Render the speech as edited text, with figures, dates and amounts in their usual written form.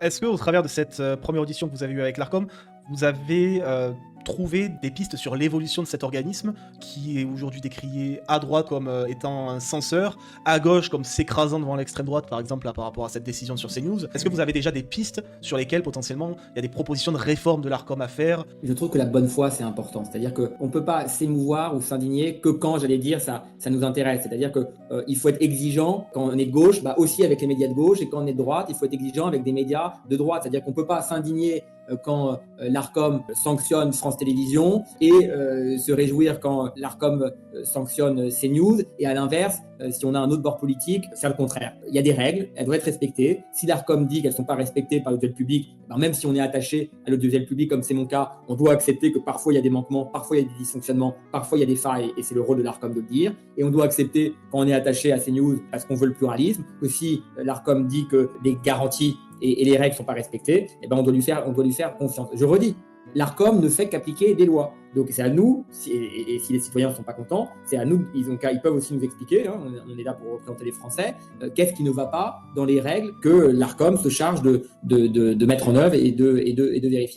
Est-ce qu'au travers de cette, première audition que vous avez eue avec l'Arcom, vous avez, trouvé des pistes sur l'évolution de cet organisme qui est aujourd'hui décrié à droite comme, étant un censeur, à gauche comme s'écrasant devant l'extrême droite, par exemple, là, par rapport à cette décision sur CNews? Est-ce que vous avez déjà des pistes sur lesquelles potentiellement il y a des propositions de réforme de l'Arcom à faire? Je trouve que la bonne foi, c'est important. C'est-à-dire qu'on ne peut pas s'émouvoir ou s'indigner que quand, j'allais dire, ça nous intéresse. C'est-à-dire qu'il faut être exigeant quand on est de gauche, aussi avec les médias de gauche, et quand on est de droite, il faut être exigeant avec des médias de droite. C'est-à-dire qu'on ne peut pas s'indigner quand l'Arcom sanctionne France Télévisions et se réjouir quand l'Arcom sanctionne CNews, et à l'inverse, si on a un autre bord politique, faire le contraire. Il y a des règles, elles doivent être respectées. Si l'Arcom dit qu'elles ne sont pas respectées par l'audiovisuel public, même si on est attaché à l'audiovisuel public, comme c'est mon cas, on doit accepter que parfois il y a des manquements, parfois il y a des dysfonctionnements, parfois il y a des failles, et c'est le rôle de l'Arcom de le dire. Et on doit accepter, quand on est attaché à CNews, parce qu'on veut le pluralisme, que si l'Arcom dit que les garanties et les règles ne sont pas respectées, on doit lui faire confiance. Je redis, l'Arcom ne fait qu'appliquer des lois. Donc c'est à nous, et si les citoyens ne sont pas contents, c'est à nous, ils peuvent aussi nous expliquer, on est là pour représenter les Français, qu'est-ce qui ne va pas dans les règles que l'Arcom se charge de mettre en œuvre et de vérifier.